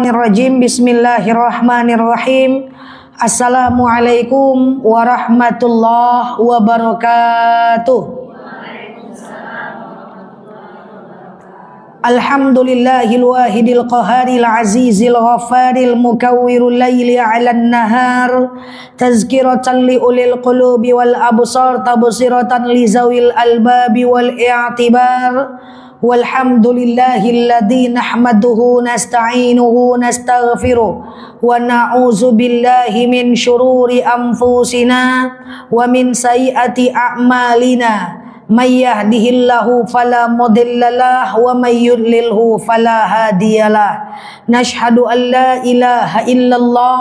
Minasyaitonirrajim. Bismillahirrahmanirrahim. Assalamualaikum warahmatullahi wabarakatuh. Alhamdulillahil wahidil qaharil azizil ghafaril mukawwirul laili 'alan nahar tazkiratan li ulil qulubi wal absar tabsiratan li zawil albabi wal i'tibar. Walhamdulillahilladzi nahmaduhu nasta'inuhu nastaghfiruh wa na'udzu billahi min syururi anfusina wa min sayyiati a'malina. May yahdihillahu fala mudhillalah wa may yudlilhu fala hadiyalah. Nashhadu an la ilaha illallah,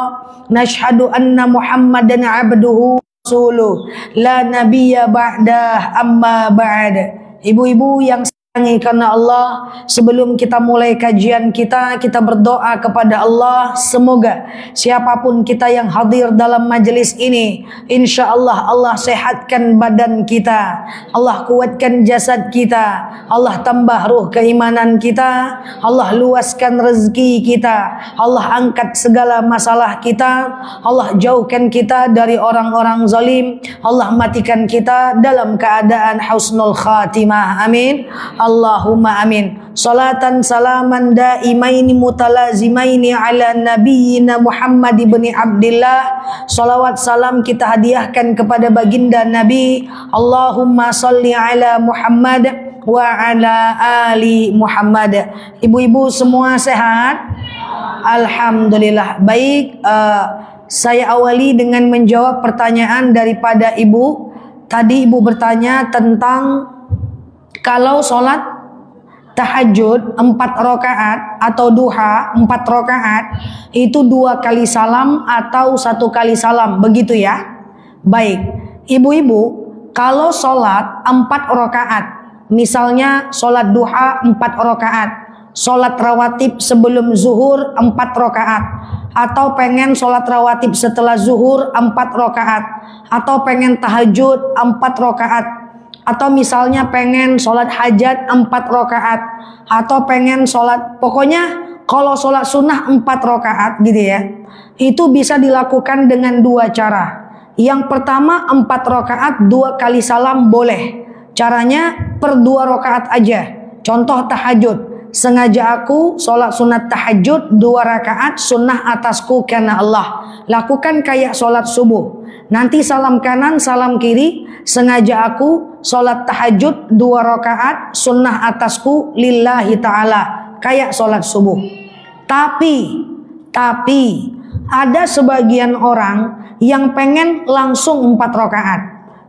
nashhadu anna Muhammadan abduhu rasuluh, la nabiyya ba'dah, amma ba'd. Ibu-ibu yang karena Allah, sebelum kita mulai kajian kita berdoa kepada Allah, semoga siapapun kita yang hadir dalam majelis ini, insya Allah Allah sehatkan badan kita, Allah kuatkan jasad kita, Allah tambah ruh keimanan kita, Allah luaskan rezeki kita, Allah angkat segala masalah kita, Allah jauhkan kita dari orang-orang zalim, Allah matikan kita dalam keadaan husnul khatimah, amin. Allahumma amin. Salatan salaman daimaini mutalazimaini ala nabiyyina Muhammad ibn Abdillah. Salawat salam kita hadiahkan kepada baginda Nabi. Allahumma salli ala Muhammad wa ala ali Muhammad. Ibu-ibu semua sehat? Alhamdulillah. Baik, saya awali dengan menjawab pertanyaan daripada ibu. Tadi ibu bertanya tentang kalau sholat tahajud 4 rakaat atau duha 4 rakaat itu 2 kali salam atau 1 kali salam, begitu ya? Baik, ibu-ibu, kalau sholat 4 rakaat, misalnya sholat duha 4 rakaat, sholat rawatib sebelum zuhur 4 rakaat, atau pengen sholat rawatib setelah zuhur 4 rakaat, atau pengen tahajud 4 rakaat, atau misalnya pengen sholat hajat 4 rakaat, atau pengen sholat, pokoknya kalau sholat sunnah 4 rakaat gitu ya, itu bisa dilakukan dengan 2 cara. Yang pertama 4 rakaat 2 kali salam boleh. Caranya per 2 rakaat aja. Contoh tahajud, sengaja aku sholat sunat tahajud 2 rakaat sunnah atasku karena Allah. Lakukan kayak sholat subuh. Nanti salam kanan, salam kiri. Sengaja aku sholat tahajud 2 rakaat sunnah atasku lillahi ta'ala. Kayak sholat subuh. Tapi ada sebagian orang yang pengen langsung 4 rakaat.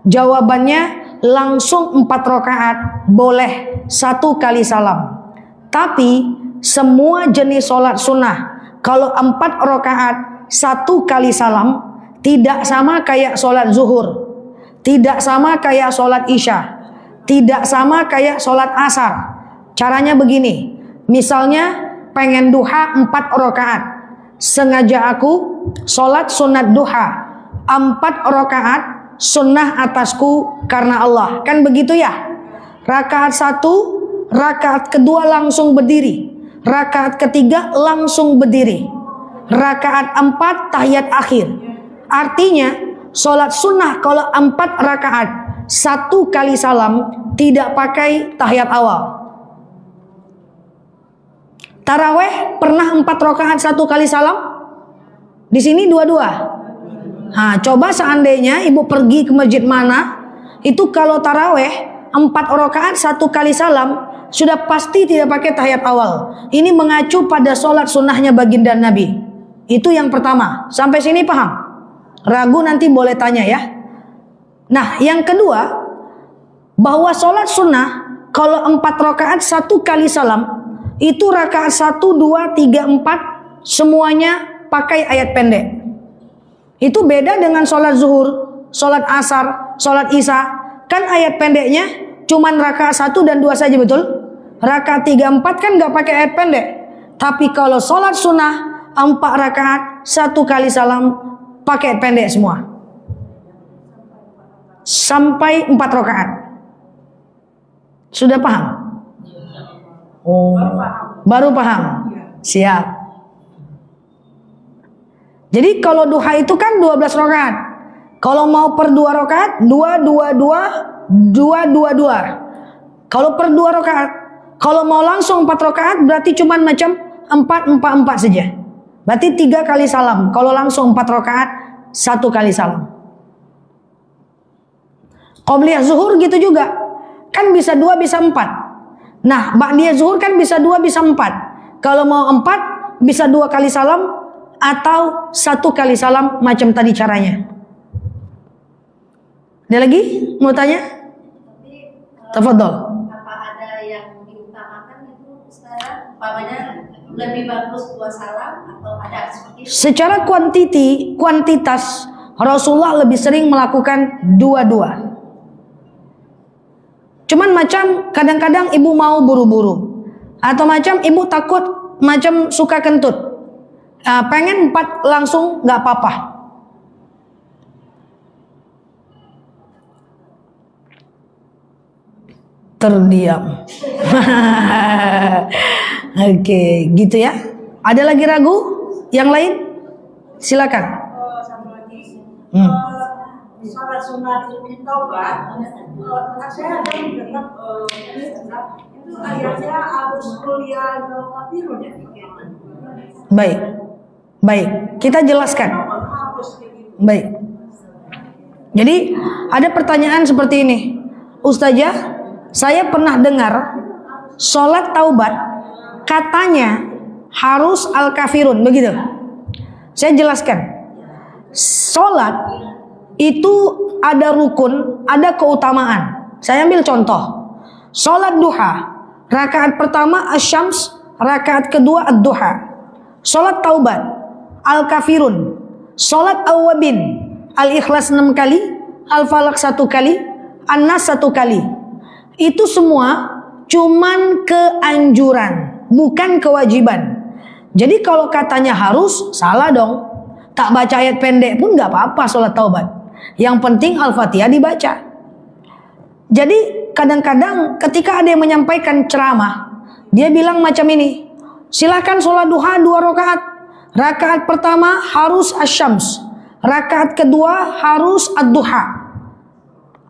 Jawabannya langsung 4 rakaat boleh 1 kali salam. Tapi semua jenis sholat sunnah kalau 4 rakaat 1 kali salam tidak sama kayak sholat zuhur, tidak sama kayak sholat isya, tidak sama kayak sholat asar. Caranya begini, misalnya pengen duha 4 rakaat, sengaja aku sholat sunat duha 4 rakaat sunnah atasku karena Allah. Kan begitu ya? Rakaat 1, rakaat kedua langsung berdiri, rakaat ketiga langsung berdiri, rakaat 4 tahiyat akhir. Artinya sholat sunnah kalau 4 rakaat 1 kali salam tidak pakai tahiyat awal. Taraweh pernah 4 rakaat 1 kali salam? Di sini 2-2. Nah, coba seandainya ibu pergi ke masjid mana, itu kalau taraweh 4 rakaat 1 kali salam sudah pasti tidak pakai tahiyat awal. Ini mengacu pada sholat sunnahnya baginda Nabi. Itu yang pertama. Sampai sini paham? Ragu nanti boleh tanya ya. Nah, yang kedua, bahwa sholat sunnah kalau 4 rakaat 1 kali salam itu rakaat 1, 2, 3, 4 semuanya pakai ayat pendek. Itu beda dengan sholat zuhur, sholat asar, sholat isya. Kan ayat pendeknya cuman rakaat 1 dan 2 saja, betul? Rakaat 3, 4 kan gak pakai ayat pendek. Tapi kalau sholat sunnah 4 rakaat 1 kali salam pakai pendek semua. Sampai 4 rakaat. Sudah paham? Oh, baru paham. Siap. Jadi kalau duha itu kan 12 rakaat. Kalau mau per 2 rakaat, 2, 2, 2, 2, 2, 2. Kalau per 2 rakaat. Kalau mau langsung 4 rakaat berarti cuman macam 4, 4, 4 saja. Berarti 3 kali salam. Kalau langsung 4 rakaat, 1 kali salam. Qobliyah zuhur gitu juga. Kan bisa 2, bisa 4. Nah, ba'diyah zuhur kan bisa 2, bisa 4. Kalau mau 4, bisa 2 kali salam atau 1 kali salam macam tadi caranya. Ada lagi mau tanya? Tafadhol. Apa ada yang diutamakan itu Ustaz? Umpamanya lebih bagus 2 salam atau ada seperti itu? Secara kuantitas Rasulullah lebih sering melakukan 2-2. Cuman macam kadang-kadang ibu mau buru-buru, atau macam ibu takut macam suka kentut, pengen 4 langsung nggak apa-apa. Terdiam. Oke, gitu ya. Ada lagi ragu? Yang lain? Silakan. Satu lagi, sholat sunat taubat, saya ada mendengar itu ayatnya harus kuliah kafirun ya. Baik, kita jelaskan. Baik. Jadi ada pertanyaan seperti ini, Ustazah, saya pernah dengar sholat taubat katanya harus al-kafirun, begitu? Saya jelaskan. Sholat itu ada rukun, ada keutamaan. Saya ambil contoh. Sholat duha, rakaat pertama asyams, rakaat kedua ad-duha. Sholat taubat, al-kafirun. Sholat awwabin, al-ikhlas 6 kali, al-falaq 1 kali, an-nas 1 kali. Itu semua cuman keanjuran, bukan kewajiban. Jadi kalau katanya harus, salah dong. Tak baca ayat pendek pun gak apa-apa sholat taubat. Yang penting Al-Fatihah dibaca. Jadi kadang-kadang ketika ada yang menyampaikan ceramah, dia bilang macam ini, silakan sholat duha 2 rakaat. Rakaat pertama harus asyams, rakaat kedua harus ad-duha.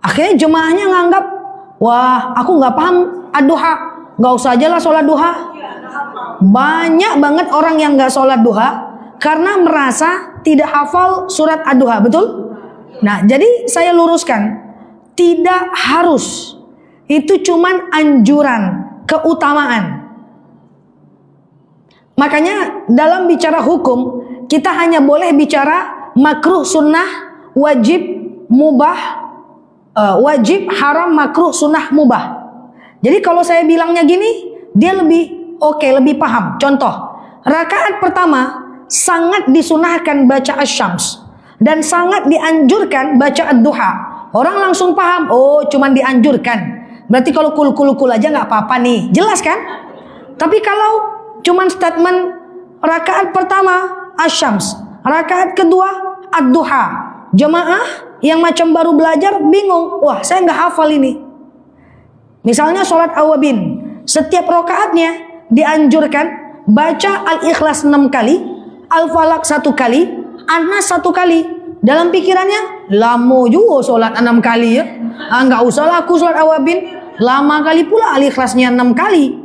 Akhirnya jemaahnya nganggap, wah aku gak paham ad-duha, gak usah aja lah sholat duha. Banyak banget orang yang gak sholat duha karena merasa tidak hafal surat ad-duha, betul? Nah, jadi saya luruskan, tidak harus. Itu cuman anjuran, keutamaan. Makanya dalam bicara hukum, kita hanya boleh bicara makruh, sunnah, wajib, mubah, wajib, haram, makruh, sunnah, mubah. Jadi kalau saya bilangnya gini, dia lebih oke, lebih paham. Contoh, rakaat pertama sangat disunahkan baca asyams dan sangat dianjurkan baca ad-duha. Orang langsung paham, oh cuman dianjurkan. Berarti kalau kul aja nggak apa-apa nih, jelas kan? Tapi kalau cuman statement rakaat pertama asyams, rakaat kedua ad-duha, jemaah yang macam baru belajar bingung, wah saya nggak hafal ini. Misalnya sholat awabin, setiap rakaatnya dianjurkan baca al-ikhlas 6 kali, al-falaq 1 kali, an-nas 1 kali. Dalam pikirannya, lama juga sholat 6 kali ya. Nggak usah lah aku sholat awabin, lama kali pula al-ikhlasnya 6 kali.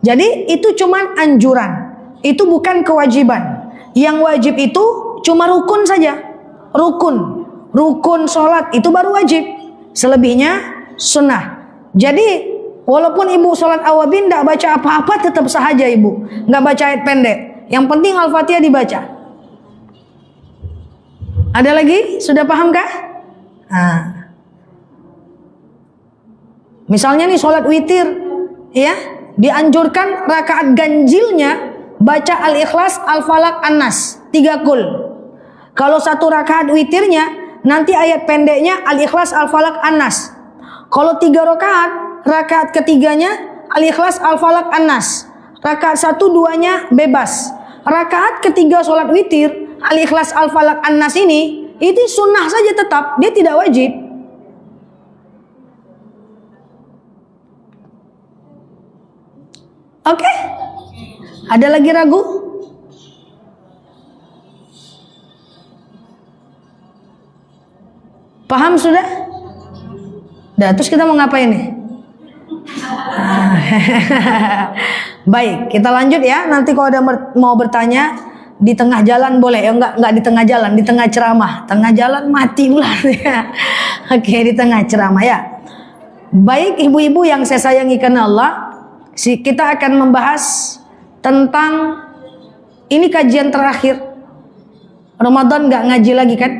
Jadi itu cuman anjuran, itu bukan kewajiban. Yang wajib itu cuma rukun saja. Rukun sholat itu baru wajib. Selebihnya sunnah. Jadi walaupun ibu sholat awabin tidak baca apa-apa tetap sahaja ibu. Nggak baca ayat pendek. Yang penting Al-Fatihah dibaca. Ada lagi? Sudah pahamkah? Nah. Misalnya nih sholat witir, ya, dianjurkan rakaat ganjilnya baca al-ikhlas, al-falaq, an-nas 3 kul. Kalau 1 rakaat witirnya nanti ayat pendeknya al-ikhlas, al-falaq, an-nas. Kalau 3 rakaat, rakaat ketiganya al-ikhlas, al-falaq, an-nas. Rakaat 1-2-nya bebas. Rakaat ketiga sholat witir, al-ikhlas, al-falaq, an-nas ini, itu sunnah saja tetap, dia tidak wajib. Oke? Ada lagi ragu? Paham sudah? Dah, terus kita mau ngapain nih? Baik, kita lanjut ya. Nanti kalau ada mau bertanya di tengah jalan boleh. Ya enggak di tengah jalan, di tengah ceramah. Tengah jalan mati ular ya. Oke, di tengah ceramah ya. Baik ibu-ibu yang saya sayangi karena Allah, kita akan membahas tentang ini kajian terakhir. Ramadan nggak ngaji lagi kan?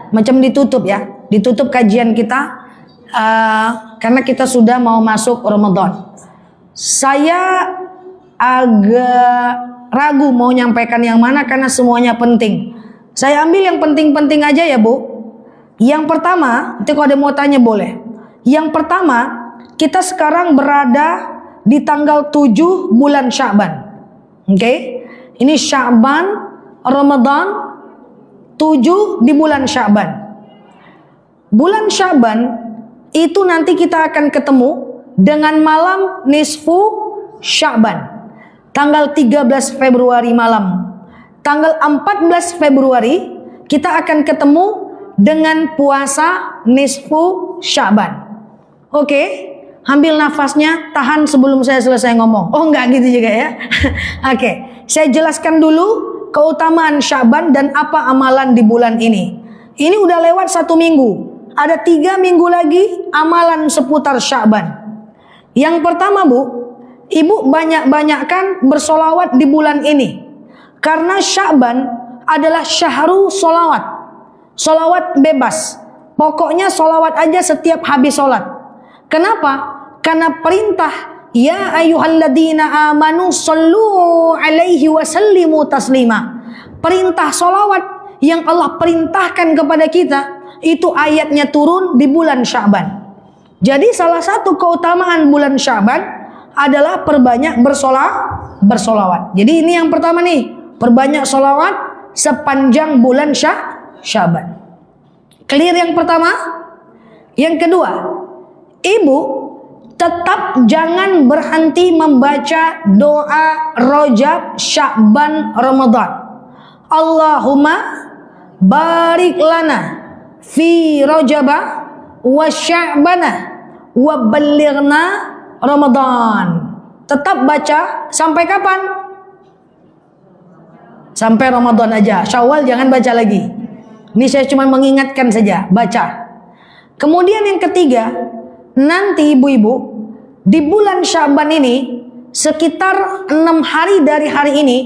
Macam ditutup ya. Ditutup kajian kita karena kita sudah mau masuk Ramadan. Saya agak ragu mau nyampaikan yang mana karena semuanya penting. Saya ambil yang penting-penting aja ya Bu. Yang pertama, nanti kalau ada mau tanya boleh. Yang pertama, kita sekarang berada di tanggal 7 bulan Sya'ban. Oke? Ini Sya'ban, Ramadan, 7 di bulan Sya'ban. Bulan Sya'ban itu nanti kita akan ketemu dengan malam nisfu Sya'ban. Tanggal 13 Februari malam. Tanggal 14 Februari kita akan ketemu dengan puasa nisfu Sya'ban. Oke, ambil nafasnya, tahan sebelum saya selesai ngomong. Oh enggak gitu juga ya. Oke, saya jelaskan dulu keutamaan Sya'ban dan apa amalan di bulan ini. Ini udah lewat 1 minggu. Ada 3 minggu lagi amalan seputar Sya'ban. Yang pertama Bu, Ibu banyak-banyakkan bersolawat di bulan ini. Karena Sya'ban adalah syahru solawat. Solawat bebas. Pokoknya solawat aja setiap habis solat. Kenapa? Karena perintah ya ayyuhalladzina amanu sallu alaihi wasallimu taslima. Perintah solawat yang Allah perintahkan kepada kita itu ayatnya turun di bulan Sya'ban. Jadi salah satu keutamaan bulan Sya'ban adalah perbanyak bersolawat. Jadi ini yang pertama nih, perbanyak solawat sepanjang bulan Sya'ban. Clear yang pertama? Yang kedua, Ibu tetap jangan berhenti membaca doa Rajab, Sya'ban, Ramadan. Allahumma barik lana fi Rajaba wa Sya'bana wa ballighna Ramadan. Tetap baca sampai kapan? Sampai Ramadan aja. Syawal jangan baca lagi. Ini saya cuma mengingatkan saja, baca. Kemudian yang ketiga, nanti ibu-ibu di bulan Sya'ban ini sekitar 6 hari dari hari ini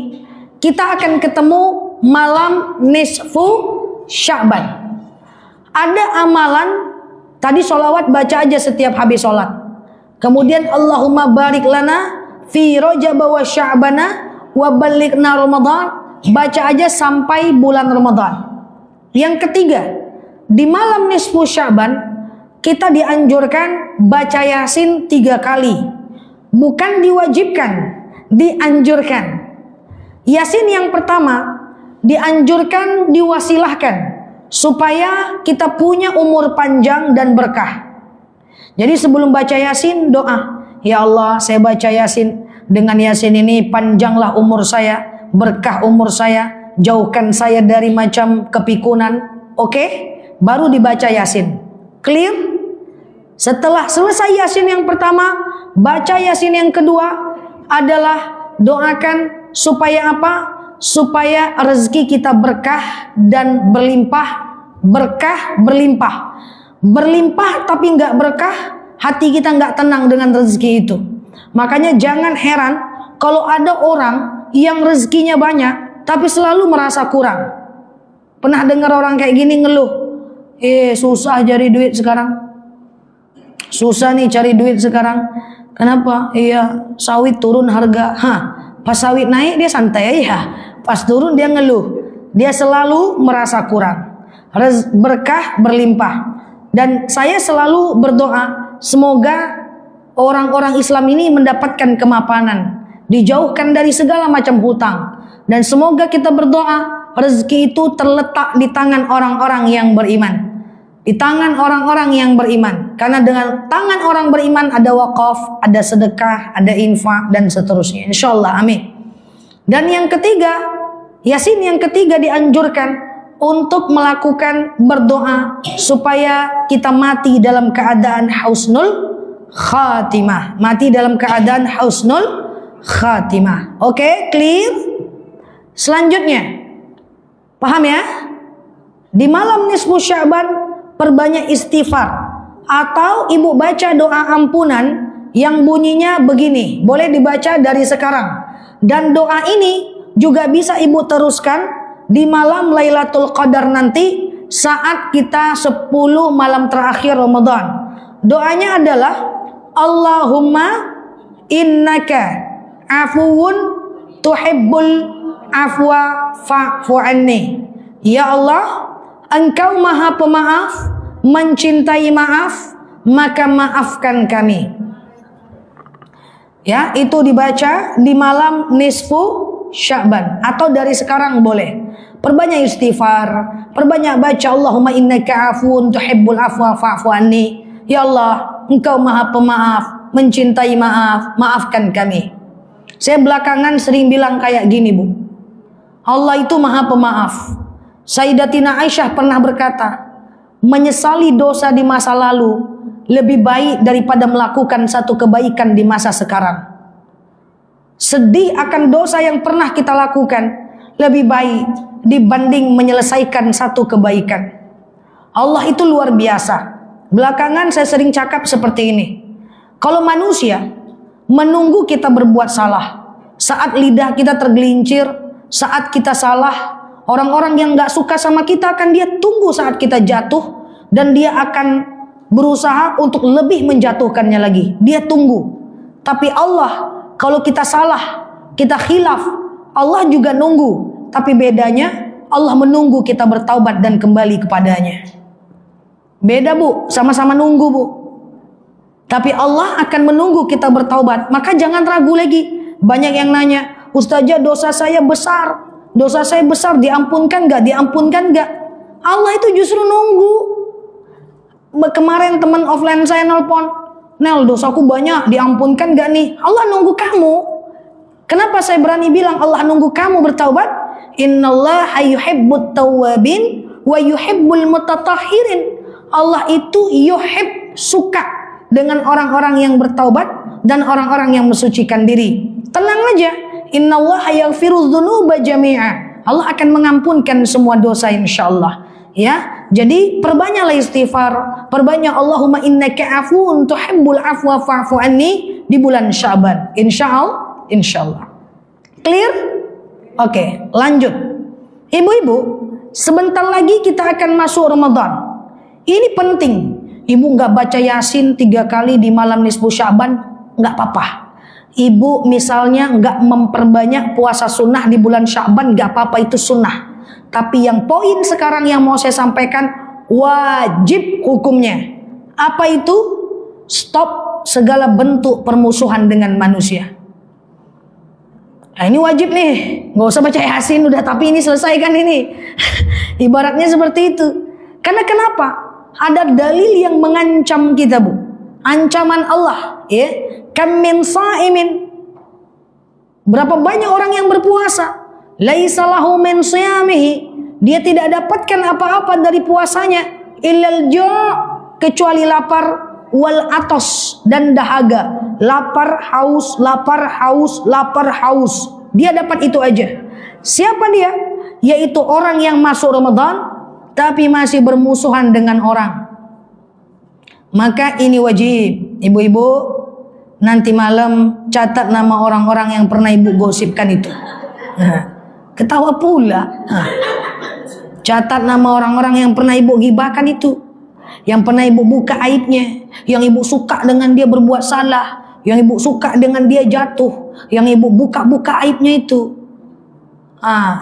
kita akan ketemu malam nisfu Sya'ban. Ada amalan tadi solawat baca aja setiap habis solat. Kemudian Allahumma barik lana fi Rajab wa Sya'bana wa ballighna Ramadan, baca aja sampai bulan Ramadan. Yang ketiga, di malam nisfu Sya'ban kita dianjurkan baca Yasin 3 kali. Bukan diwajibkan, dianjurkan. Yasin yang pertama dianjurkan, diwasilahkan supaya kita punya umur panjang dan berkah. Jadi sebelum baca Yasin doa, ya Allah saya baca Yasin, dengan Yasin ini panjanglah umur saya, berkah umur saya, jauhkan saya dari macam kepikunan. Oke? Baru dibaca Yasin. Clear? Setelah selesai Yasin yang pertama, baca Yasin yang kedua adalah doakan supaya apa? Supaya rezeki kita berkah dan berlimpah. Berkah berlimpah. Berlimpah tapi nggak berkah, hati kita nggak tenang dengan rezeki itu. Makanya jangan heran kalau ada orang yang rezekinya banyak tapi selalu merasa kurang. Pernah dengar orang kayak gini ngeluh, susah cari duit sekarang. Susah nih cari duit sekarang. Kenapa? Iya, sawit turun harga. Pas sawit naik dia santai aja. Pas turun dia ngeluh. Dia selalu merasa kurang. Berkah berlimpah. Dan saya selalu berdoa semoga orang-orang Islam ini mendapatkan kemapanan, dijauhkan dari segala macam hutang, dan semoga kita berdoa rezeki itu terletak di tangan orang-orang yang beriman, di tangan orang-orang yang beriman. Karena dengan tangan orang beriman ada wakaf, ada sedekah, ada infak dan seterusnya. Insyaallah, amin. Dan yang ketiga, Yasin yang ketiga dianjurkan untuk melakukan berdoa supaya kita mati dalam keadaan husnul khatimah. Mati dalam keadaan husnul khatimah. Oke, clear? Selanjutnya, paham ya? Di malam nisfu Sya'ban perbanyak istighfar, atau ibu baca doa ampunan yang bunyinya begini. Boleh dibaca dari sekarang. Dan doa ini juga bisa ibu teruskan di malam Lailatul Qadar nanti saat kita 10 malam terakhir Ramadan. Doanya adalah Allahumma innaka afuwun tuhibbul afwa fa'fu anni. Ya Allah, Engkau Maha Pemaaf, mencintai maaf, maka maafkan kami. Ya, itu dibaca di malam nisfu Sya'ban atau dari sekarang boleh. Perbanyak istighfar, perbanyak baca Allahumma innaka afuwun tuhibbul afwa fa'fu anni. Ya Allah, Engkau Maha Pemaaf, mencintai maaf, maafkan kami. Saya belakangan sering bilang kayak gini, Bu. Allah itu Maha Pemaaf. Sayyidatina Aisyah pernah berkata, menyesali dosa di masa lalu lebih baik daripada melakukan satu kebaikan di masa sekarang. Sedih akan dosa yang pernah kita lakukan lebih baik dibanding menyelesaikan satu kebaikan. Allah itu luar biasa. Belakangan saya sering cakap seperti ini. Kalau manusia menunggu kita berbuat salah, saat lidah kita tergelincir, saat kita salah, orang-orang yang gak suka sama kita akan dia tunggu saat kita jatuh, dan dia akan berusaha untuk lebih menjatuhkannya lagi. Dia tunggu. Tapi Allah, kalau kita salah, kita khilaf, Allah juga nunggu. Tapi bedanya, Allah menunggu kita bertaubat dan kembali kepadanya. Beda, Bu, sama-sama nunggu, Bu. Tapi Allah akan menunggu kita bertaubat. Maka jangan ragu lagi. Banyak yang nanya, Ustazah, dosa saya besar. Dosa saya besar, diampunkan gak? Diampunkan gak? Allah itu justru nunggu. Kemarin teman offline saya nelpon, Nel, dosaku banyak, diampunkan gak nih? Allah nunggu kamu. Kenapa saya berani bilang Allah nunggu kamu bertaubat? Innallaha yuhibbut tawwabin wa yuhibbul mutatahhirin. Allah itu suka dengan orang-orang yang bertaubat dan orang-orang yang mensucikan diri. Tenang aja. Innallaha yaghfirudz dzunuba jami'a. Allah akan mengampunkan semua dosa insyaallah. Ya, jadi perbanyaklah istighfar, perbanyak Allahumma innaka afuwun tuhibbul afwa fa'fu anni di bulan Sya'ban. Insyaallah. Clear? Oke, lanjut. Ibu-ibu, sebentar lagi kita akan masuk Ramadan. Ini penting. Ibu nggak baca Yasin 3 kali di malam nisfu Sya'ban, nggak apa-apa. Ibu misalnya nggak memperbanyak puasa sunnah di bulan Sya'ban, nggak apa-apa, itu sunnah. Tapi yang poin sekarang yang mau saya sampaikan, wajib hukumnya. Apa itu? Stop segala bentuk permusuhan dengan manusia. Nah, ini wajib nih. Nggak usah baca Yasin udah, tapi ini selesaikan ini. Ibaratnya seperti itu. Karena kenapa? Ada dalil yang mengancam kita, Bu. Ancaman Allah, ya. Kam min sa'imin. Berapa banyak orang yang berpuasa, laisa lahu min siyamihi, dia tidak dapatkan apa-apa dari puasanya, illal ju', kecuali lapar, wal atos, dan dahaga. Lapar, haus, lapar, haus, lapar, haus. Dia dapat itu aja. Siapa dia? Yaitu orang yang masuk Ramadan tapi masih bermusuhan dengan orang. Maka ini wajib. Ibu-ibu, nanti malam catat nama orang-orang yang pernah ibu gosipkan itu. Ketawa pula. Catat nama orang-orang yang pernah ibu gibahkan itu, yang pernah ibu buka aibnya, yang ibu suka dengan dia berbuat salah, yang ibu suka dengan dia jatuh, yang ibu buka-buka aibnya itu.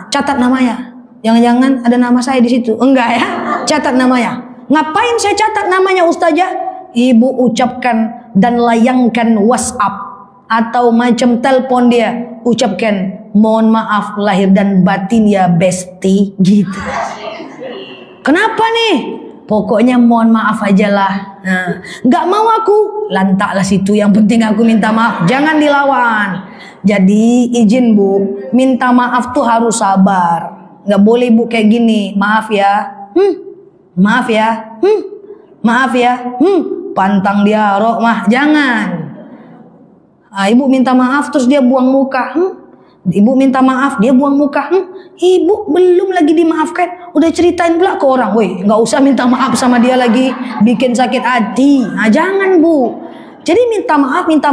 Catat namanya. Jangan-jangan ada nama saya di situ. Enggak ya? Catat namanya. Ngapain saya catat namanya, Ustazah? Ibu ucapkan dan layangkan WhatsApp atau macam telepon dia, ucapkan mohon maaf lahir dan batin ya besti, gitu. Kenapa nih? Pokoknya mohon maaf aja lah. Nggak mau aku, lantaklah situ. Yang penting aku minta maaf, jangan dilawan. Jadi izin, Bu, minta maaf tuh harus sabar. Nggak boleh ibu kayak gini. Maaf ya. Maaf ya. Maaf ya. Pantang dia rok mah. Jangan. Ibu minta maaf terus dia buang muka. Ibu minta maaf dia buang muka. Ibu belum lagi dimaafkan udah ceritain pula ke orang. Woi, nggak usah minta maaf sama dia lagi, bikin sakit hati. Nah, jangan bu. Jadi minta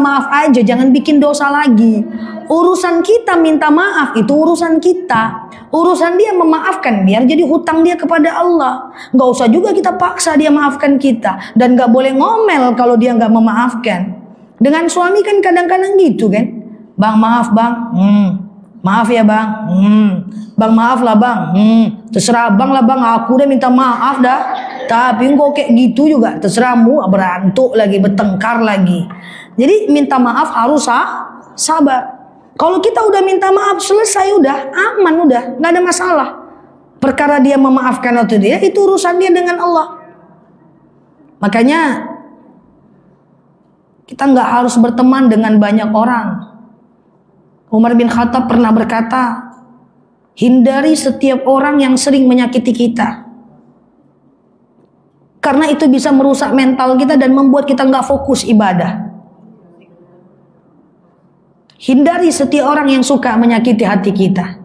maaf aja, jangan bikin dosa lagi. Urusan kita minta maaf itu urusan kita. Urusan dia memaafkan biar jadi hutang dia kepada Allah. Nggak usah juga kita paksa dia maafkan kita. Dan nggak boleh ngomel kalau dia nggak memaafkan. Dengan suami kan kadang-kadang gitu kan. Bang maaf bang. Maaf ya bang. Bang maaf lah bang. Terserah bang lah bang. Aku udah minta maaf dah. Tapi kok kayak gitu juga. Terserahmu, berantuk lagi, bertengkar lagi. Jadi minta maaf harus sabar. Kalau kita udah minta maaf selesai udah aman udah, nggak ada masalah. Perkara dia memaafkan atau dia itu urusan dia dengan Allah. Makanya kita nggak harus berteman dengan banyak orang. Umar bin Khattab pernah berkata, hindari setiap orang yang sering menyakiti kita. Karena itu bisa merusak mental kita dan membuat kita nggak fokus ibadah. Hindari setiap orang yang suka menyakiti hati kita.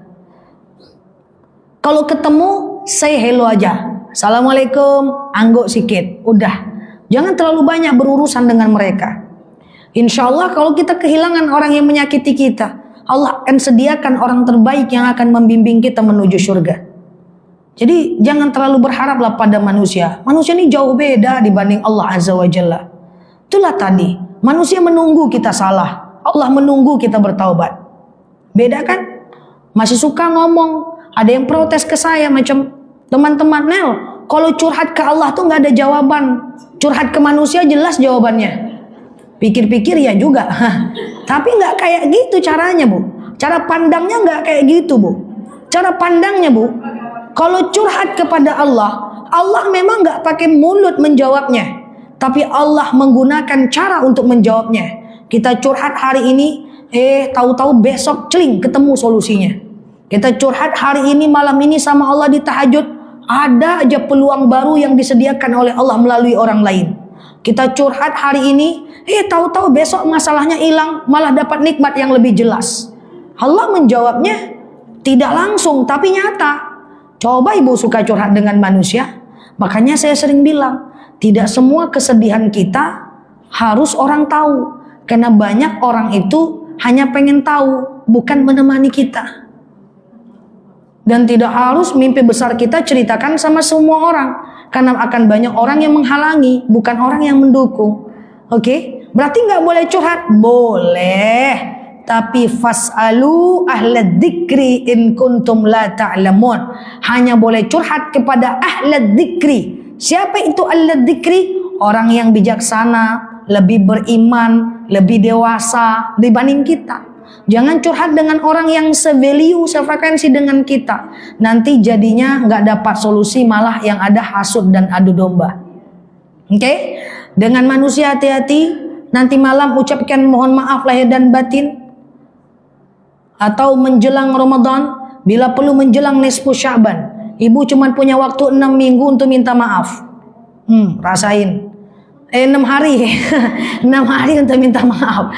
Kalau ketemu, say hello aja. Assalamualaikum, angguk sikit. Udah. Jangan terlalu banyak berurusan dengan mereka. Insya Allah kalau kita kehilangan orang yang menyakiti kita, Allah akan sediakan orang terbaik yang akan membimbing kita menuju surga. Jadi jangan terlalu berharaplah pada manusia. Manusia ini jauh beda dibanding Allah Azza wa Jalla. Itulah tadi. Manusia menunggu kita salah. Allah menunggu kita bertaubat. Beda kan? Masih suka ngomong. Ada yang protes ke saya macam teman-teman, Nel, kalau curhat ke Allah tuh nggak ada jawaban. Curhat ke manusia jelas jawabannya. Pikir-pikir ya juga. Tapi nggak kayak gitu caranya bu. Cara pandangnya nggak kayak gitu bu. Cara pandangnya bu, kalau curhat kepada Allah, Allah memang nggak pakai mulut menjawabnya. Tapi Allah menggunakan cara untuk menjawabnya. Kita curhat hari ini, tahu-tahu besok celing ketemu solusinya. Kita curhat hari ini, malam ini sama Allah di tahajud, ada aja peluang baru yang disediakan oleh Allah melalui orang lain. Kita curhat hari ini, tahu-tahu besok masalahnya hilang, malah dapat nikmat yang lebih jelas. Allah menjawabnya tidak langsung tapi nyata. Coba ibu suka curhat dengan manusia. Makanya saya sering bilang, tidak semua kesedihan kita harus orang tahu. Karena banyak orang itu hanya pengen tahu, bukan menemani kita. Dan tidak harus mimpi besar kita ceritakan sama semua orang. Karena akan banyak orang yang menghalangi, bukan orang yang mendukung. Oke? Berarti nggak boleh curhat? Boleh. Tapi fas'alu ahlad dzikri in kuntum la ta'lamun. Hanya boleh curhat kepada ahlad dzikri. Siapa itu ahlad dzikri? Orang yang bijaksana, lebih beriman, lebih dewasa dibanding kita. Jangan curhat dengan orang yang se-value, se-frekuensi dengan kita. Nanti jadinya nggak dapat solusi, malah yang ada hasud dan adu domba. Oke? Dengan manusia hati-hati. Nanti malam ucapkan mohon maaf lahir dan batin. Atau menjelang Ramadan, bila perlu menjelang nisfu Sya'ban. Ibu cuma punya waktu 6 minggu untuk minta maaf. Rasain. 6 hari 6 hari untuk minta maaf.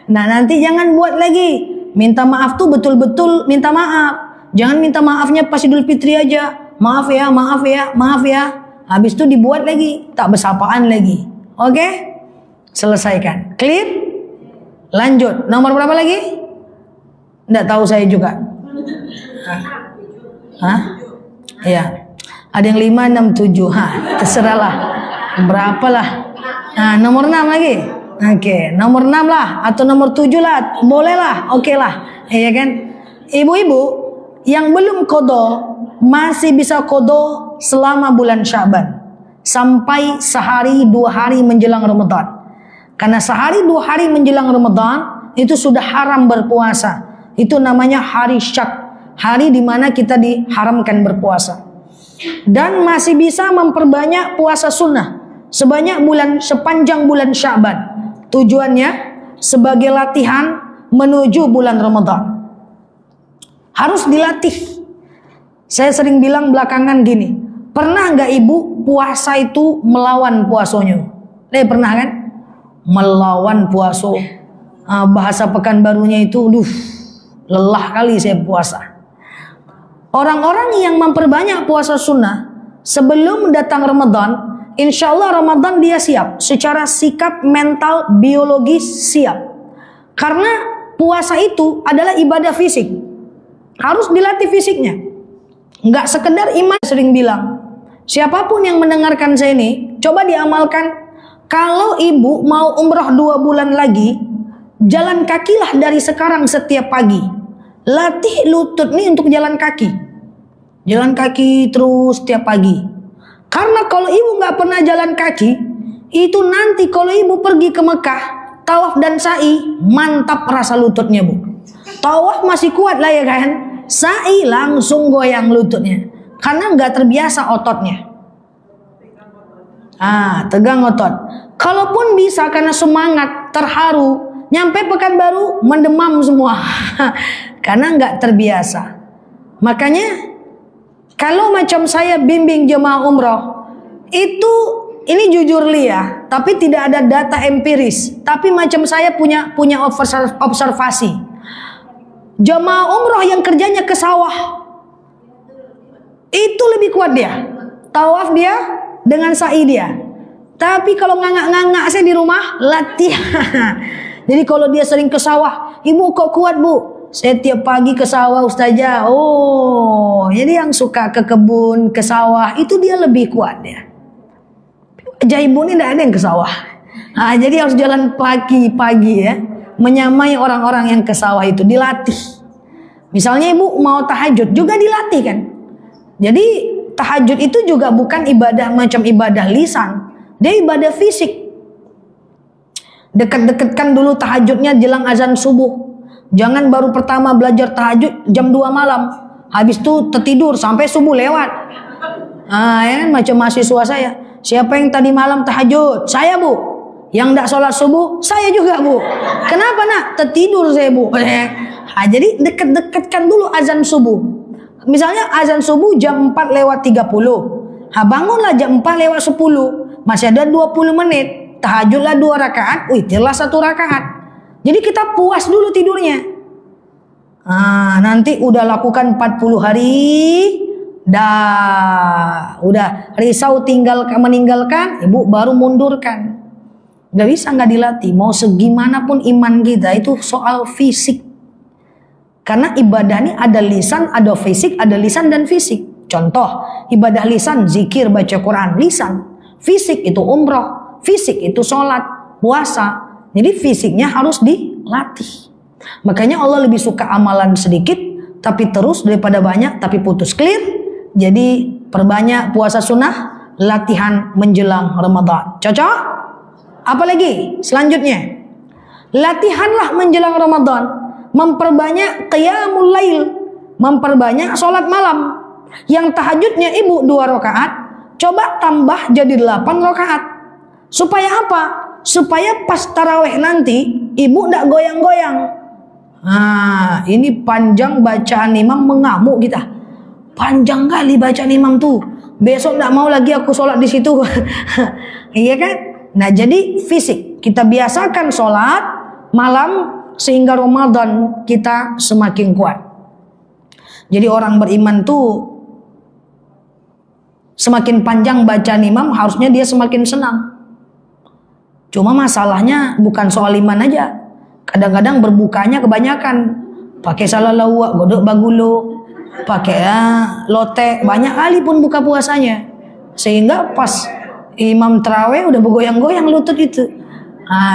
Nah nanti jangan buat lagi. Minta maaf tuh betul-betul minta maaf. Jangan minta maafnya pas Idul Fitri aja. Maaf ya, maaf ya, maaf ya. Habis itu dibuat lagi, tak bersapaan lagi. Oke? Selesaikan. Clear? Lanjut. Nomor berapa lagi? Nggak tahu saya juga. Hah? Iya. Ada yang 5, 6, 7. Terserahlah. Berapalah. Nah, nomor 6 lagi. Oke, nomor 6 lah atau nomor 7 lah, boleh lah. Oke lah. Iya kan? Ibu-ibu yang belum qada masih bisa qada selama bulan Sya'ban sampai sehari 2 hari menjelang Ramadan. Karena sehari 2 hari menjelang Ramadan itu sudah haram berpuasa. Itu namanya hari syak, hari di mana kita diharamkan berpuasa. Dan masih bisa memperbanyak puasa sunnah sepanjang bulan Sya'ban. Tujuannya sebagai latihan menuju bulan Ramadan. Harus dilatih. Saya sering bilang belakangan gini, pernah nggak ibu puasa itu melawan puasanya? Pernah kan? Melawan puasa. Bahasa Pekanbarunya itu, lelah kali saya puasa. Orang-orang yang memperbanyak puasa sunnah sebelum datang Ramadan, insya Allah Ramadan dia siap. Secara sikap, mental, biologis siap. Karena puasa itu adalah ibadah fisik. Harus dilatih fisiknya. Nggak sekedar iman. Sering bilang, siapapun yang mendengarkan saya ini, coba diamalkan. Kalau ibu mau umroh 2 bulan lagi, jalan kakilah dari sekarang setiap pagi. Latih lutut nih untuk jalan kaki. Jalan kaki terus setiap pagi. Karena kalau ibu nggak pernah jalan kaki, itu nanti kalau ibu pergi ke Mekah, tawaf dan sa'i, mantap rasa lututnya bu. Tawaf masih kuat lah ya kan. Sa'i langsung goyang lututnya. Karena nggak terbiasa ototnya. Tegang otot. Kalaupun bisa karena semangat, terharu, nyampe Pekanbaru mendemam semua. Karena nggak terbiasa. Makanya kalau macam saya bimbing jemaah umroh, itu ini jujur ya, tapi tidak ada data empiris. Tapi macam saya punya observasi. Jemaah umroh yang kerjanya ke sawah itu lebih kuat dia. Tawaf dia dengan sa'i dia. Tapi kalau ngangak-ngangak saya di rumah latihan. Jadi kalau dia sering ke sawah, ibu kok kuat bu? Saya tiap pagi ke sawah ustazah. Jadi yang suka ke kebun, ke sawah itu dia lebih kuat ya. Ibu ini tidak ada yang ke sawah. Jadi harus jalan pagi-pagi ya. Menyamai orang-orang yang ke sawah itu dilatih. Misalnya ibu mau tahajud juga dilatih kan. Jadi tahajud itu juga bukan ibadah macam ibadah lisan. Dia ibadah fisik. Dekat-dekatkan dulu tahajudnya jelang azan subuh. Jangan baru pertama belajar tahajud jam 2 malam. Habis itu tertidur sampai subuh lewat. Ya, macam mahasiswa saya. Siapa yang tadi malam tahajud? Saya bu. Yang tidak sholat subuh? Saya juga bu. Kenapa nak? Tertidur saya bu. Jadi dekat-dekatkan dulu azan subuh. Misalnya azan subuh jam 4:30. Bangunlah jam 4:10. Masih ada 20 menit. Tahajudlah 2 rakaat. Witirlah 1 rakaat. Jadi kita puas dulu tidurnya. Nanti udah lakukan 40 hari. Udah risau meninggalkan. Ibu baru mundurkan. Gak bisa nggak dilatih. Mau segimanapun iman kita itu soal fisik. Karena ibadah ini ada lisan, ada fisik, ada lisan dan fisik. Contoh, ibadah lisan, zikir, baca Quran, lisan. Fisik itu umroh, fisik itu sholat, puasa. Jadi fisiknya harus dilatih. Makanya Allah lebih suka amalan sedikit, tapi terus daripada banyak, tapi putus. Clear? Jadi perbanyak puasa sunnah, latihan menjelang Ramadan. Cocok? Apalagi selanjutnya, latihanlah menjelang Ramadan, memperbanyak qiyamul lail, memperbanyak sholat malam. Yang tahajudnya ibu 2 rakaat, coba tambah jadi 8 rakaat. Supaya apa? Supaya pas taraweh nanti ibu tidak goyang-goyang. Ini panjang bacaan imam, mengamuk kita. Panjang kali bacaan imam tuh. Besok tidak mau lagi aku sholat di situ. Iya kan? Nah jadi fisik, kita biasakan sholat malam sehingga Ramadan kita semakin kuat. Jadi orang beriman tuh semakin panjang bacaan imam harusnya dia semakin senang. Cuma masalahnya bukan soal iman aja. Kadang-kadang berbukanya kebanyakan. Pakai salalawak, godok bagulo, pakai lotek, banyak kali pun buka puasanya. Sehingga pas imam terawih udah bergoyang-goyang lutut itu.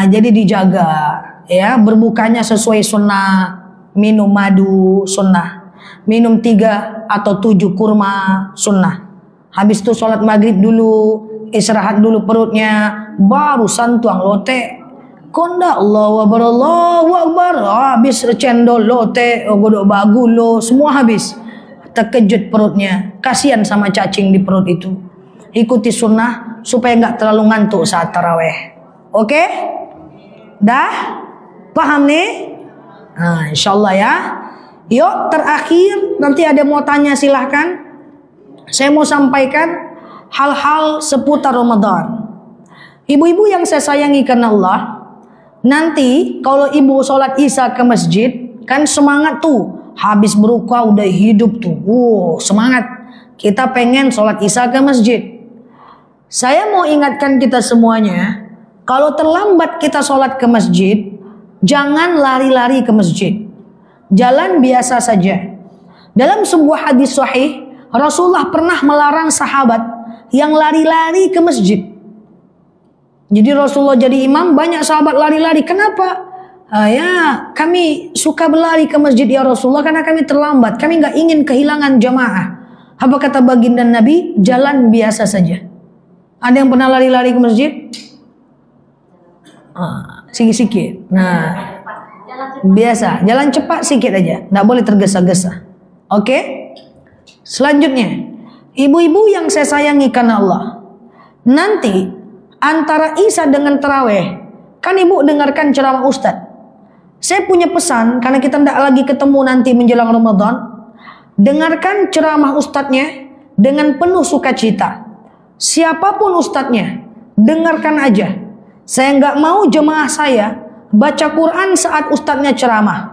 Jadi dijaga ya, berbukanya sesuai sunnah. Minum madu sunnah, minum 3 atau 7 kurma sunnah. Habis itu sholat maghrib dulu, istirahat dulu perutnya, baru santuang lote. Konda Allahu Akbar, habis cendol lote, godok bagulo, semua habis. Terkejut perutnya, kasihan sama cacing di perut itu. Ikuti sunnah supaya nggak terlalu ngantuk saat taraweh. Oke? Dah? Paham nih? Insyaallah ya. Yuk terakhir, nanti ada mau tanya silahkan. saya mau sampaikan hal-hal seputar Ramadan. Ibu-ibu yang saya sayangi karena Allah, nanti kalau ibu sholat isya ke masjid, kan semangat tuh. Habis berbuka udah hidup tuh. Semangat. Kita pengen sholat isya ke masjid. Saya mau ingatkan kita semuanya, kalau terlambat kita sholat ke masjid, jangan lari-lari ke masjid. Jalan biasa saja. Dalam sebuah hadis sahih, Rasulullah pernah melarang sahabat yang lari-lari ke masjid. Jadi Rasulullah jadi imam, banyak sahabat lari-lari. Kenapa? Ya, kami suka berlari ke masjid ya Rasulullah karena kami terlambat. Kami nggak ingin kehilangan jamaah. Apa kata baginda Nabi? Jalan biasa saja. Ada yang pernah lari-lari ke masjid? Sikit-sikit. Nah, biasa. Jalan cepat sikit aja. Nggak boleh tergesa-gesa. Oke? Selanjutnya, ibu-ibu yang saya sayangi karena Allah, nanti antara isya dengan taraweh, kan ibu dengarkan ceramah ustadz. Saya punya pesan, karena kita tidak lagi ketemu nanti menjelang Ramadan, dengarkan ceramah ustadznya dengan penuh sukacita. Siapapun ustadznya, dengarkan aja. Saya nggak mau jemaah saya baca Quran saat ustadznya ceramah.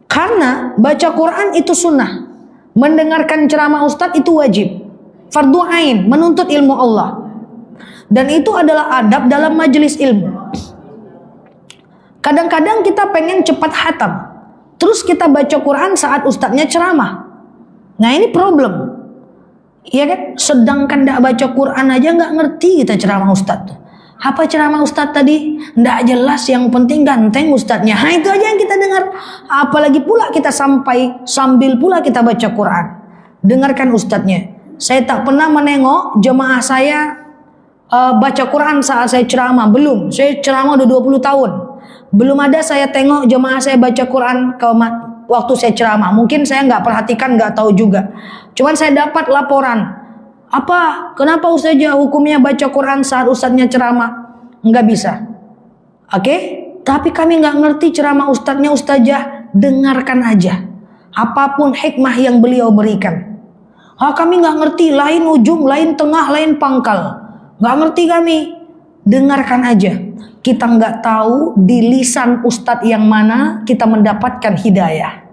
Karena baca Quran itu sunnah. Mendengarkan ceramah ustadz itu wajib. Fardu ain, menuntut ilmu Allah. Dan itu adalah adab dalam majelis ilmu. Kadang-kadang kita pengen cepat hatam, terus kita baca Quran saat ustadznya ceramah. Nah ini problem. Iya kan? Sedangkan tidak baca Quran aja nggak ngerti kita ceramah ustadz. Apa ceramah ustadz tadi? Nggak jelas, yang penting ganteng ustadznya. Nah itu aja yang kita dengar. Apalagi pula kita sambil pula kita baca Quran. Dengarkan ustadznya. Saya tak pernah menengok jemaah saya baca Quran saat saya ceramah. Belum. Saya ceramah udah 20 tahun. Belum ada saya tengok jemaah saya baca Quran waktu saya ceramah. Mungkin saya nggak perhatikan, nggak tahu juga. Cuman saya dapat laporan. Kenapa ustazah hukumnya baca Quran saat ustadznya ceramah? Nggak bisa. Oke? Tapi kami nggak ngerti ceramah ustadznya, ustazah dengarkan aja. Apapun hikmah yang beliau berikan. Kami nggak ngerti, lain ujung, lain tengah, lain pangkal. Nggak ngerti kami. Dengarkan aja. Kita nggak tahu di lisan ustadz yang mana kita mendapatkan hidayah.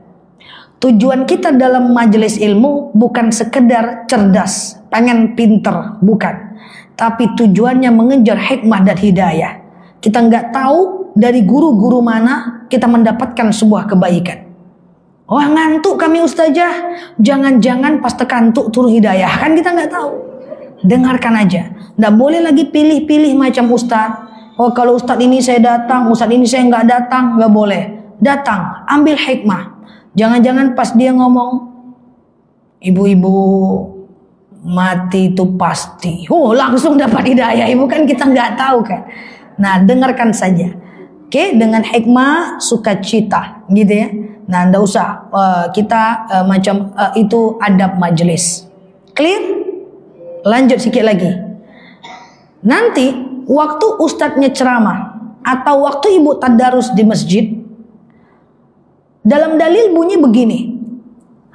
Tujuan kita dalam majelis ilmu bukan sekedar cerdas, pengen pinter, bukan. Tapi tujuannya mengejar hikmah dan hidayah. Kita nggak tahu dari guru-guru mana kita mendapatkan sebuah kebaikan. Ngantuk kami ustazah, jangan-jangan pas tekantuk turun hidayah, kan kita nggak tahu. Dengarkan aja. Nggak boleh lagi pilih-pilih macam ustadz. Kalau ustadz ini saya datang, ustadz ini saya nggak datang, nggak boleh. Datang, ambil hikmah. Jangan-jangan pas dia ngomong, ibu-ibu mati itu pasti, langsung dapat hidayah. Ibu kan kita nggak tahu kan. Nah dengarkan saja. Oke, dengan hikmah, sukacita, gitu ya. Nah nggak usah kita macam itu adab majelis. Clear? Lanjut sedikit lagi. Nanti waktu ustadznya ceramah atau waktu ibu tadarus di masjid, dalam dalil bunyi begini.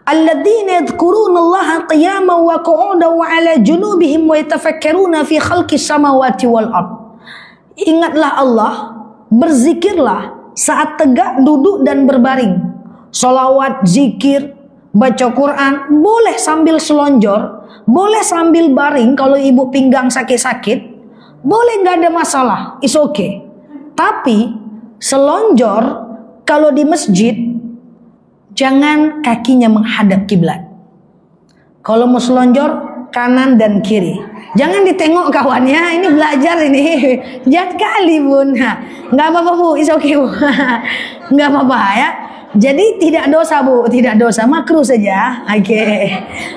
Alladzina yadhkurunallaha qiyaman wa qu'udan wa 'ala junubihim wa yatafakkaruna fi khalqis samawati wal ard. Ingatlah Allah, berzikirlah saat tegak, duduk dan berbaring. Sholawat, zikir, baca Quran, boleh sambil selonjor, boleh sambil baring. Kalau ibu pinggang sakit-sakit, boleh, nggak ada masalah, it's okay. Tapi selonjor kalau di masjid, jangan kakinya menghadap kiblat. Kalau mau selonjor, kanan dan kiri. Jangan ditengok kawannya, ini belajar ini. Jahat kali bun. Nggak apa-apa bu, it's okay bu. Nggak apa-apa ya. Jadi tidak dosa bu, tidak dosa, makruh saja. Oke.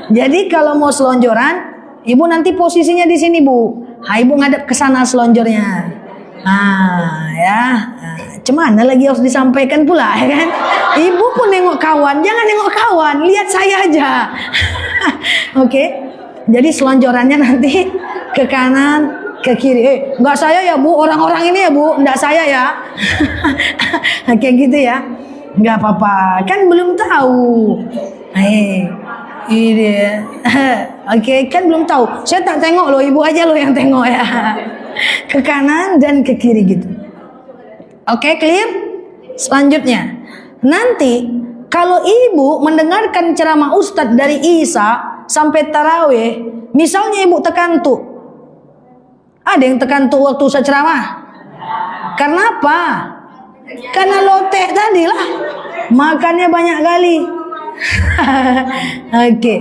Jadi kalau mau selonjoran, ibu nanti posisinya di sini bu. Ibu ngadep ke sana selonjornya. Ya. Cemana lagi harus disampaikan pula ya kan? Ibu pun nengok kawan, jangan nengok kawan, lihat saya aja. Oke. Jadi selonjorannya nanti ke kanan, ke kiri. Enggak saya ya bu, orang-orang ini ya bu, enggak saya ya. Kayak gitu ya. Enggak apa-apa, kan belum tahu. Ini ya. Oke, kan belum tahu. Saya tak tengok loh, ibu aja loh yang tengok ya. Ke kanan dan ke kiri gitu. Oke, clear? Selanjutnya, nanti kalau ibu mendengarkan ceramah Ustadz dari Isya sampai tarawih, misalnya ibu terkantuk. Ada yang terkantuk waktu Ustadz ceramah? Karena apa? Karena lotek tadi lah. Makannya banyak kali. Oke.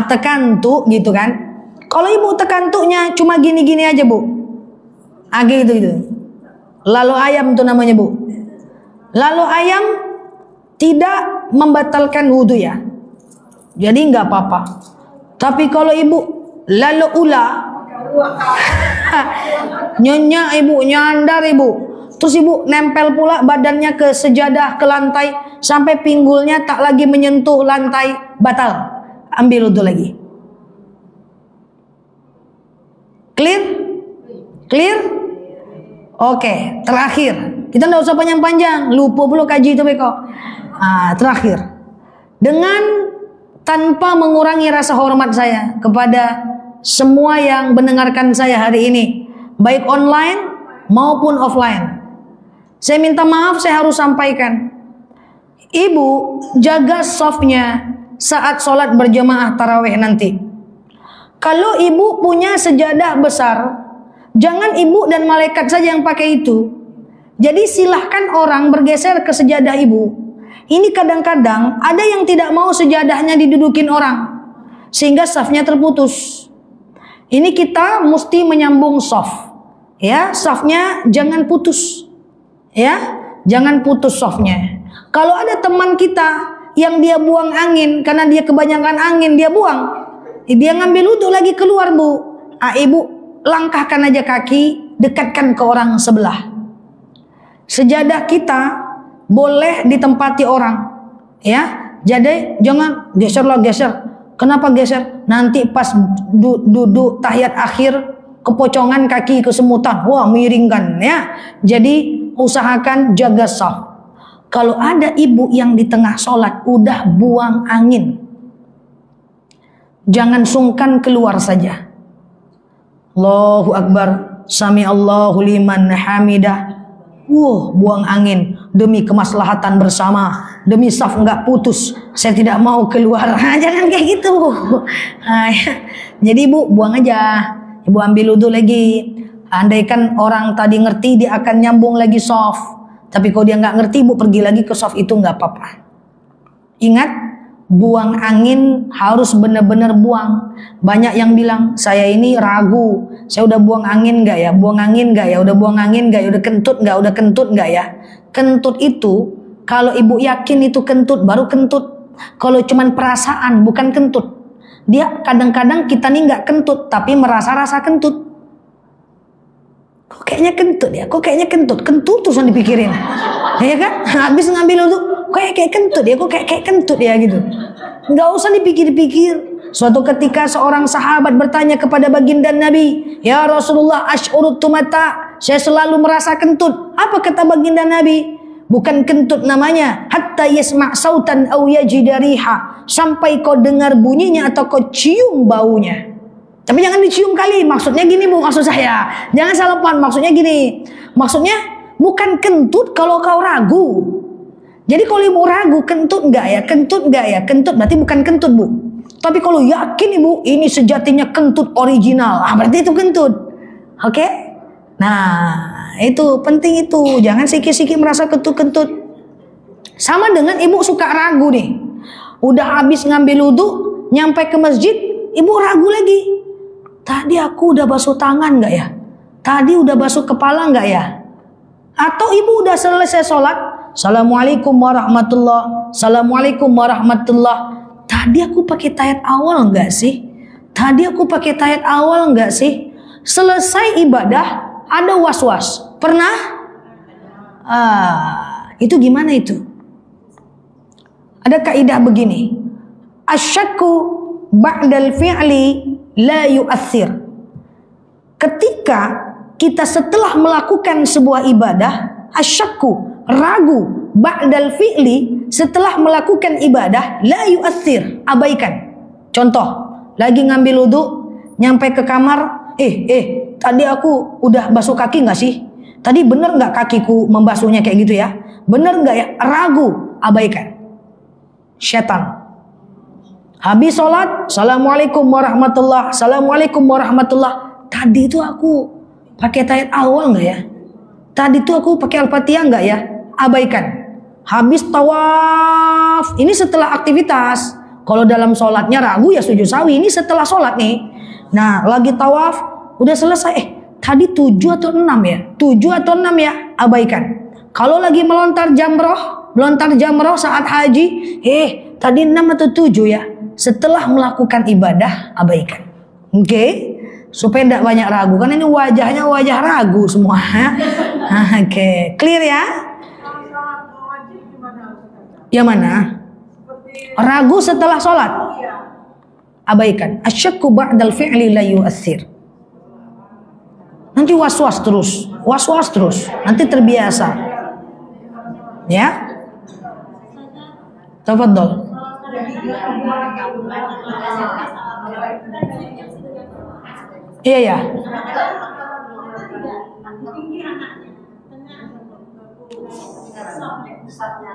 Terkantuk gitu kan. Kalau ibu terkantuknya cuma gini-gini aja, Bu. Gitu. Lalu ayam tuh namanya, Bu. Lalu ayam tidak membatalkan wudhu ya. Jadi nggak apa-apa. Tapi kalau ibu lalu ulah nyonya ibu, nyandar ibu, terus ibu nempel pula badannya ke sejadah, ke lantai, sampai pinggulnya tak lagi menyentuh lantai, batal. Ambil wudhu lagi. Clear? Clear? Oke, terakhir. Kita nggak usah panjang-panjang, lupa belum kaji itu beko. Terakhir, dengan tanpa mengurangi rasa hormat saya kepada semua yang mendengarkan saya hari ini, baik online maupun offline, saya minta maaf, saya harus sampaikan, ibu jaga softnya saat sholat berjamaah tarawih nanti. Kalau ibu punya sejadah besar, jangan ibu dan malaikat saja yang pakai itu. Jadi silahkan orang bergeser ke sejadah ibu. Ini kadang-kadang ada yang tidak mau sejadahnya didudukin orang, sehingga safnya terputus. Ini kita mesti menyambung saf. Ya, safnya jangan putus. Ya, jangan putus safnya. Kalau ada teman kita yang dia buang angin karena dia kebanyakan angin dia buang, dia ngambil wudhu lagi keluar, Bu. Ibu langkahkan aja kaki, dekatkan ke orang sebelah. Sejadah kita boleh ditempati orang, ya. Jadi jangan geser. Kenapa geser? Nanti pas duduk tahiyat akhir kepocongan kaki kesemutan, wah miringkan ya. Jadi usahakan jaga saf. Kalau ada ibu yang di tengah sholat udah buang angin, jangan sungkan keluar saja. Allahu Akbar, sami Allahu liman hamidah. Buang angin demi kemaslahatan bersama, demi saf enggak putus. Saya tidak mau keluar. Jangan kayak gitu. Jadi ibu buang aja. Ibu ambil wudhu lagi. Andaikan orang tadi ngerti, dia akan nyambung lagi saf. Tapi kalau dia nggak ngerti, ibu pergi lagi ke saf itu nggak apa-apa. Ingat, buang angin harus benar-benar buang. Banyak yang bilang, saya ini ragu, saya udah buang angin nggak ya? Buang angin nggak ya? Udah buang angin nggak ya? Udah kentut nggak? Udah kentut nggak ya? Kentut itu, kalau ibu yakin itu kentut, baru kentut. Kalau cuman perasaan, bukan kentut. Dia kadang-kadang kita nih nggak kentut, tapi merasa-rasa kentut. Kok kayaknya kentut ya? Kok kayaknya kentut? Kentut terus yang dipikirin, ya kan? Habis ngambil itu, kayak kentut ya? Kok kayak kentut ya gitu? Nggak usah dipikir-pikir. Suatu ketika seorang sahabat bertanya kepada baginda Nabi, ya Rasulullah, ash'urut tumata, saya selalu merasa kentut. Apa kata baginda Nabi? Bukan kentut namanya, hatta yasma' sautan aw yajida riha, sampai kau dengar bunyinya atau kau cium baunya. Tapi jangan dicium kali, maksudnya gini Bu, maksud saya. Jangan salah paham, maksudnya gini. Maksudnya bukan kentut kalau kau ragu. Jadi kalau ibu ragu, kentut enggak ya? Kentut enggak ya? Kentut berarti bukan kentut, Bu. Tapi kalau yakin ibu, ini sejatinya kentut original, berarti itu kentut. Oke? Nah, itu penting itu. Jangan sikit-sikit merasa kentut-kentut. Sama dengan ibu suka ragu nih. Udah habis ngambil wudhu, nyampe ke masjid, ibu ragu lagi. Tadi aku udah basuh tangan nggak ya? Tadi udah basuh kepala nggak ya? Atau ibu udah selesai sholat, Assalamualaikum warahmatullah, Assalamualaikum warahmatullah. Tadi aku pakai tayat awal nggak sih? Tadi aku pakai tayat awal nggak sih? Selesai ibadah ada was-was. Pernah? Itu gimana itu? Ada kaidah begini. Asyakku ba'dal fi'li la yu'athir. Ketika kita setelah melakukan sebuah ibadah, asyakku, ragu, ba'dal fi'li, setelah melakukan ibadah, la yu'athir, abaikan. Contoh, lagi ngambil wudhu, nyampe ke kamar, tadi aku udah basuh kaki nggak sih? Tadi bener nggak kakiku membasuhnya kayak gitu ya? Bener nggak ya? Ragu, abaikan. Syaitan. Habis sholat, assalamualaikum warahmatullah, assalamualaikum warahmatullah. Tadi itu aku pakai tahiyat awal nggak ya? Tadi itu aku pakai al-fatihah nggak ya? Abaikan. Habis tawaf, ini setelah aktivitas. Kalau dalam sholatnya ragu ya sujud sawi. Ini setelah sholat nih. Nah, lagi tawaf, udah selesai. Tadi 7 atau 6 ya? 7 atau 6 ya? Abaikan. Kalau lagi melontar jamroh saat haji, tadi 6 atau 7 ya? Setelah melakukan ibadah, abaikan. Oke? Supaya tidak banyak ragu. Karena ini wajahnya wajah ragu semua. Oke. Clear ya? Yang mana? Ragu setelah sholat. Abaikan. Asyakku ba'dal fi'li la yu'athir. Nanti was-was terus. Was-was terus. Nanti terbiasa. Ya? Tafadhol. Iya ya.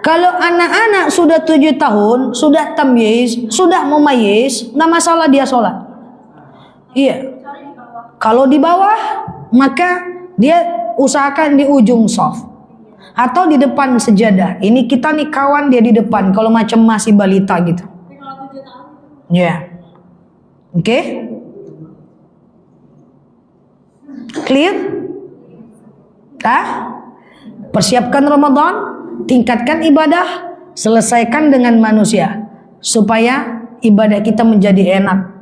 Kalau anak-anak sudah 7 tahun, sudah tamyiz, sudah mumayyiz, nggak masalah dia sholat. Iya. Kalau di bawah, maka dia usahakan di ujung shaf atau di depan sejadah. Ini kita nih kawan dia di depan. Kalau macam masih balita gitu. Ya. Oke. Clear? Persiapkan Ramadan, tingkatkan ibadah, selesaikan dengan manusia supaya ibadah kita menjadi enak.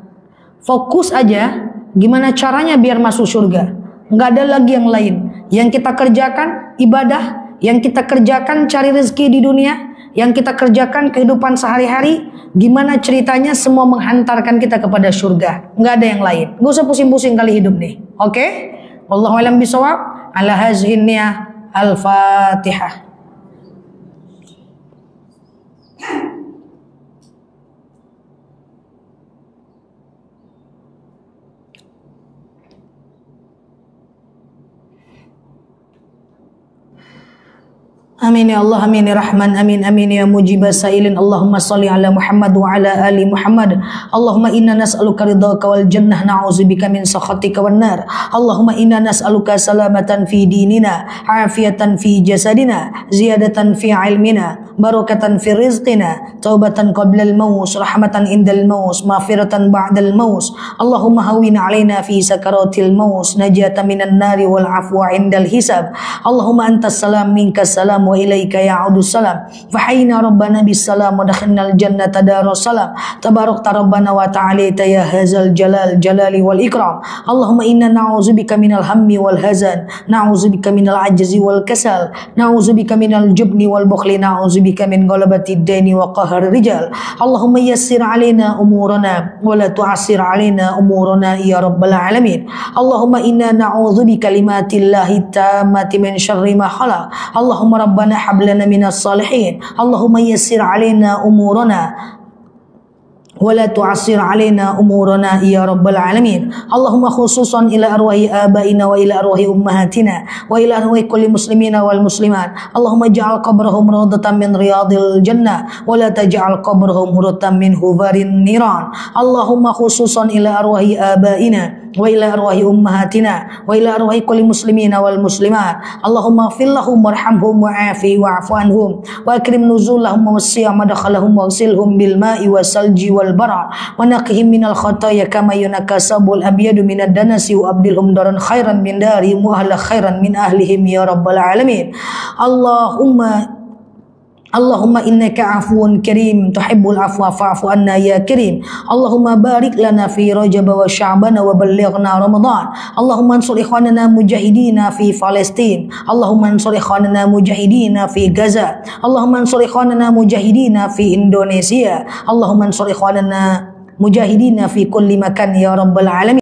Fokus aja gimana caranya biar masuk surga. Nggak ada lagi yang lain. Yang kita kerjakan ibadah, yang kita kerjakan cari rezeki di dunia, yang kita kerjakan kehidupan sehari-hari, gimana ceritanya semua menghantarkan kita kepada surga. Nggak ada yang lain. Nggak usah pusing-pusing kali hidup nih. Oke? Wallahu a'lam bishawab. Ala hazihi niyah. Al-Fatihah. Amin ya Allah, amin ya Rahman, amin amin ya mujibah sailin. Allahumma salli ala Muhammad wa ala ali Muhammad. Allahumma inna nas'aluka ridhaka wal jannah, na'udzubika min sakhatika wan nar. Allahumma inna nas'aluka salamatan fi dinina, afiatan fi jasadina, ziyadatan fi ilmina, barakatan fi rizqina, taubatan qabla al-maut, rahmatan indal maut, maghfiratan ba'dal maut. Allahumma hawwin alaina fi sakaratil maut, najatan minan nari wal afwa indal hisab. Allahumma antas salam minkas salam wa ilaika ya'udus salam. Fahayna rabbana bis salam wa dakhalnal jannata darus salam. Tabarakta rabbana wa ta'alaita ya hazal jalal jalali wal ikram. Allahumma inna na'udzubika minal hammi wal hazan, na'udzubika minal ajzi wal kasal, na'udzubika minal jubni wal bukhli, na'udzubika min ghalabati ad-daini wa qahri rijal. Allahumma yassir alaina umurana wa la tu'assir alaina umurana ya rabbal alamin. Allahumma inna na'udzubika kalimatillahi tammati min syarri ma khalaq. Allahumma rabbana hablana minas salihin. Allahumma yassir alaina umurana wa la tu'assir alaina umurana ya rabbal alamin. Allahumma khususan ila arwahi abaina wa ila arwahi ummahatina wa ila arwahi kulli muslimina wal muslimat. Allahumma ja'al qabrahum rawdatan min riyadil jannah wa la taj'al qabrahum huratan min hubarin niran. Allahumma khususan ila arwahi abaina wa ila arwahi ummahatina wa ila arwahi kulli muslimina wal muslimat. Allahumma ighfir lahum warhamhum wa'afi wa'fu anhum wa akrim nuzulahum wa wasi' madkhalahum waghsilhum bil ma'i wasalji wal bara wa naqihim minal khataaya kama yunaqqa sabul abyadu minad danasi wa abdilhum daran khairan min darihim wa ahla khairan min ahlihim ya rabbal alamin. Allahumma innaka afuwun karim tuhibbul afwa fa'fu anna ya karim. Allahumma barik lana fi Rajab wa Sya'ban wa ballighna Ramadan. Allahumma ansur ikhwanana mujahidina fi Palestin. Allahumma ansur ikhwanana mujahidina fi Gaza. Allahumma ansur ikhwanana mujahidina fi Indonesia. Allahumma ansur ikhwanana mujahidina fi kulli makan ya rabbal alamin.